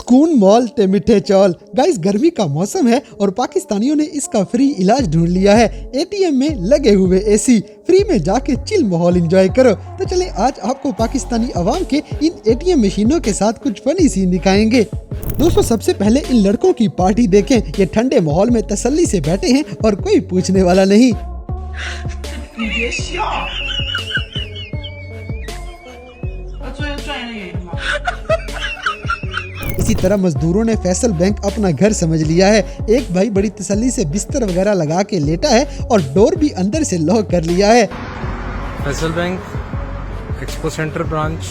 सुकून मॉल ते मिठे चौल। गाइस गर्मी का मौसम है और पाकिस्तानियों ने इसका फ्री इलाज ढूंढ लिया है। एटीएम में लगे हुए एसी, फ्री में जाके चिल माहौल एंजॉय करो। तो चले आज आपको पाकिस्तानी अवाम के इन एटीएम मशीनों के साथ कुछ फनी सीन दिखाएंगे। दोस्तों सबसे पहले इन लड़कों की पार्टी देखें। ये ठंडे माहौल में तसल्ली से बैठे हैं और कोई पूछने वाला नहीं। इसी तरह मजदूरों ने फैसल बैंक अपना घर समझ लिया है। एक भाई बड़ी तसल्ली से बिस्तर वगैरह लगा के लेटा है और डोर भी अंदर से लॉक कर लिया है। Faisal bank expo centre branch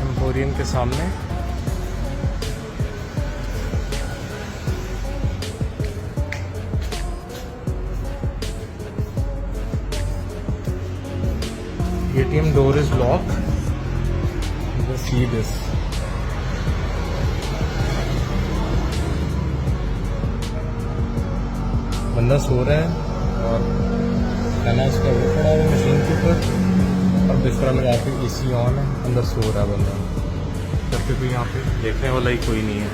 emporium के सामने। ATM door is locked. Just see this. बंदा सो रहा है और खाना उसका वो पड़ा है मशीन के ऊपर और बिस्तर में जाके AC ऑन है, अंदर सो रहा है बंदा। जब भी कोई यहाँ पे देखने वाला ही कोई नहीं है।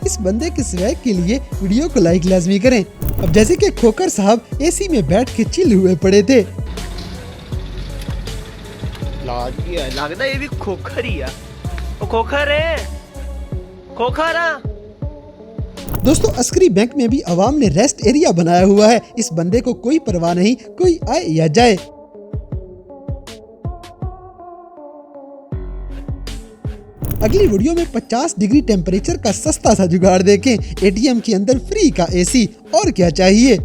इस बंदे के स्वैग के लिए वीडियो को लाइक लाजमी करें। अब जैसे कि खोखर साहब AC में बैठ के चिल हुए पड़े थे। लगता है ये भी खोखर ही है। वो खोखर है, खोखर है। दोस्तों अस्करी बैंक में भी अवाम ने रेस्ट एरिया बनाया हुआ है। इस बंदे को कोई परवाह नहीं, कोई आए या जाए। अगली वीडियो में 50 डिग्री टेम्परेचर का सस्ता सा जुगाड़ देखें। एटीएम के अंदर फ्री का AC, और क्या चाहिए।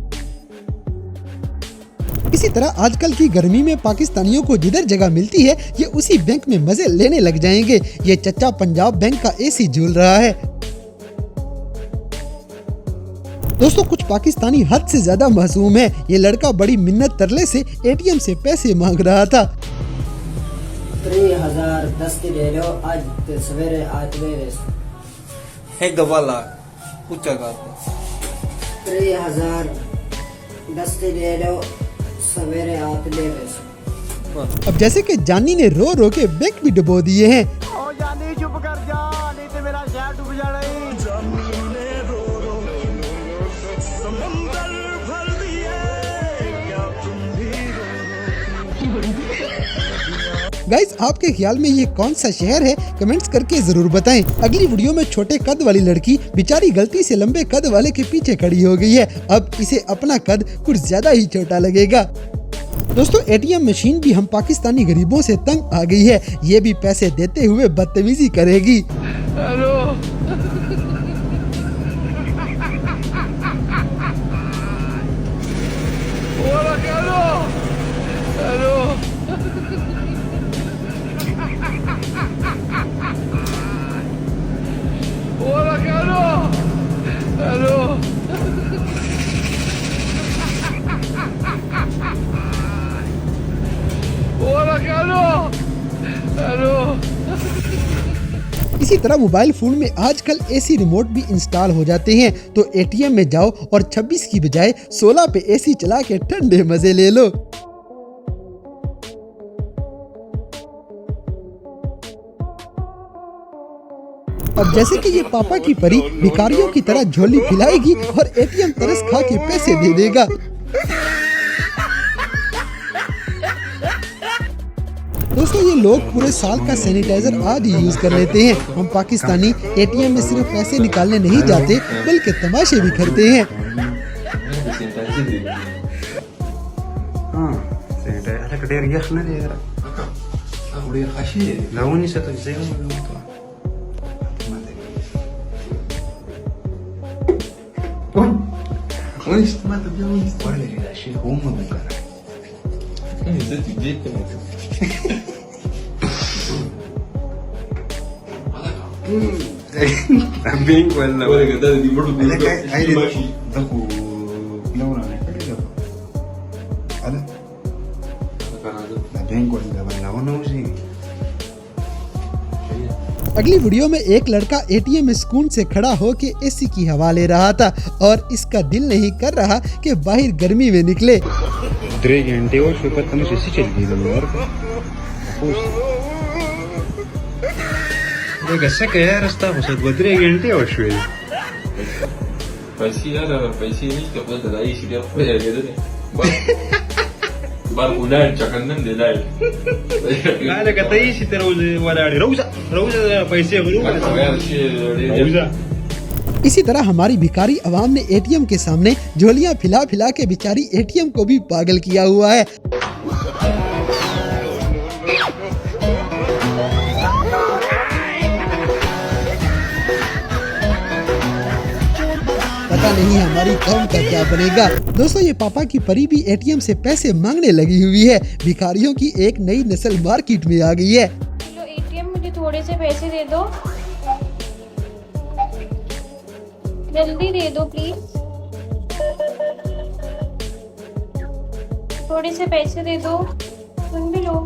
इसी तरह आजकल की गर्मी में पाकिस्तानियों को जिधर जगह मिलती है ये उसी बैंक में मजे लेने लग जाएंगे। ये चच्चा पंजाब बैंक का AC झूल रहा है। दोस्तों कुछ पाकिस्तानी हद से ज्यादा मासूम है। ये लड़का बड़ी मिन्नत तरले से एटीएम से पैसे मांग रहा था। 3010 के ले लो, आज सवेरे आज है गवाला ऊंचा कर 3010 के ले लो, सवेरे आज ले लो। अब जैसे कि जानी ने रो रो के बैंक भी डुबो दिए हैं। ओ जानी चुप कर जा, नहीं तो मेरा शहर डूब जाना ही। गाइस आपके ख्याल में ये कौन सा शहर है, कमेंट्स करके जरूर बताएं। अगली वीडियो में छोटे कद वाली लड़की बेचारी गलती से लंबे कद वाले के पीछे खड़ी हो गई है। अब इसे अपना कद कुछ ज्यादा ही छोटा लगेगा। दोस्तों एटीएम मशीन भी हम पाकिस्तानी गरीबों से तंग आ गई है। ये भी पैसे देते हुए बदतमीजी करेगी। हेलो हेलो हेलो इसी तरह मोबाइल फोन में आजकल AC रिमोट भी इंस्टॉल हो जाते हैं। तो एटीएम में जाओ और 26 की बजाय 16 पे AC चला के ठंडे मजे ले लो। अब जैसे कि ये पापा की परी भिखारियों की तरह झोली खिलाएगी और एटीएम तरस खा के पैसे दे देगा। दोस्तों ये लोग पूरे साल का सैनिटाइजर आज ही यूज कर लेते हैं। हम पाकिस्तानी एटीएम में सिर्फ पैसे निकालने नहीं जाते बल्कि तमाशे भी करते हैं। Bem quella. Guarda che date di proprio di hai baci. dopo lavorare capito? Ada? Ben quella lavano così. अगली वीडियो में एक लड़का एटीएम में सुकून से खड़ा होके AC की हवा ले रहा था और इसका दिल नहीं कर रहा कि बाहर गर्मी में निकले। 3 घंटे और फिर पता नहीं चल गई Gasaka ja rastapo, sa 2-3 gente o švedi. Paisi nicht kaputt, da ich wieder vorher gedreht. Barbular, chakandan de lai. Ala ka tayi si Rose wala Rose पैसे Rose. इसी तरह हमारी भिखारी अवाम ने एटीएम के सामने झोलियां फिला फिला के बेचारी एटीएम को भी पागल किया हुआ है। पता नहीं हमारी कौम का क्या बनेगा। दोस्तों ये पापा की परी भी एटीएम से पैसे मांगने लगी हुई है। भिखारियों की एक नई नस्ल मार्केट में आ गई है। लो एटीएम, मुझे थोड़े से पैसे दे दो, जल्दी दे दो प्लीज, थोड़े से पैसे दे दो, तुम भी लो।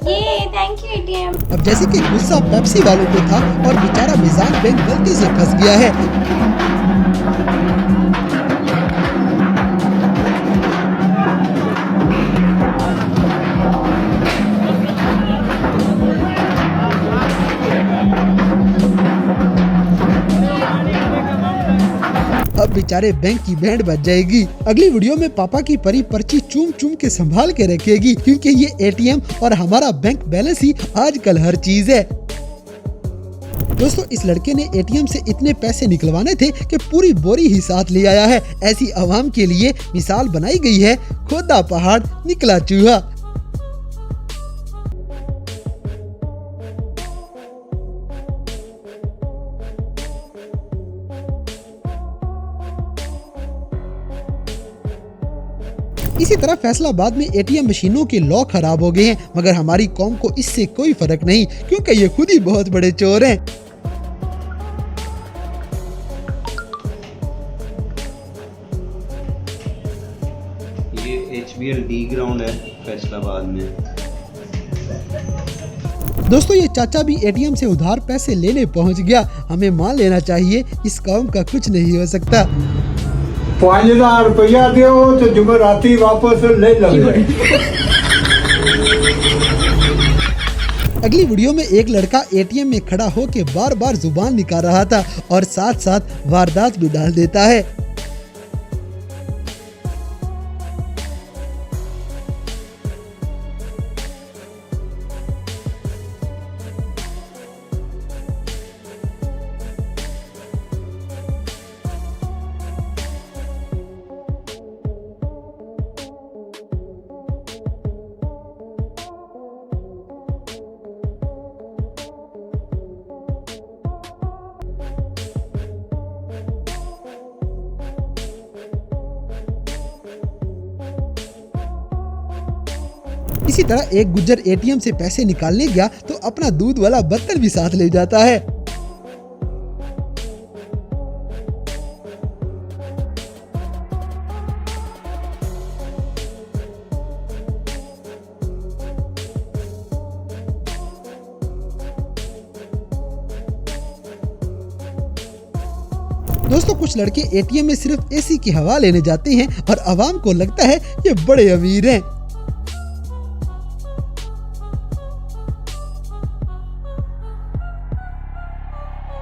ये थैंक यू एटीएम। अब जैसे कि गुस्सा पेप्सी वालों को था और बेचारा मिजान बैंक गलती से फंस गया है। अब बेचारे बैंक की बैंड बज जाएगी। अगली वीडियो में पापा की परी पर्ची चूम चूम के संभाल के रखेगी, क्योंकि ये एटीएम और हमारा बैंक बैलेंस ही आजकल हर चीज है। दोस्तों इस लड़के ने एटीएम से इतने पैसे निकलवाने थे कि पूरी बोरी ही साथ ले आया है। ऐसी आवाम के लिए मिसाल बनाई गई है, खोदा पहाड़ निकला चूहा। इसी तरह फैसलाबाद में एटीएम मशीनों के लॉक खराब हो गए हैं, मगर हमारी कौम को इससे कोई फर्क नहीं, क्योंकि ये खुद ही बहुत बड़े चोर हैं। ये HBL D ग्राउंड है फैसलाबाद में। दोस्तों ये चाचा भी एटीएम से उधार पैसे लेने पहुंच गया। हमें मान लेना चाहिए, इस कौम का कुछ नहीं हो सकता। 5000 रुपया दो तो जुमेराती वापस ले लो। अगली वीडियो में एक लड़का एटीएम में खड़ा होकर बार बार जुबान निकाल रहा था और साथ साथ वारदात भी डाल देता है। इसी तरह एक गुज्जर एटीएम से पैसे निकालने गया तो अपना दूध वाला बर्तन भी साथ ले जाता है। दोस्तों कुछ लड़के एटीएम में सिर्फ एसी की हवा लेने जाते हैं और आवाम को लगता है ये बड़े अमीर हैं।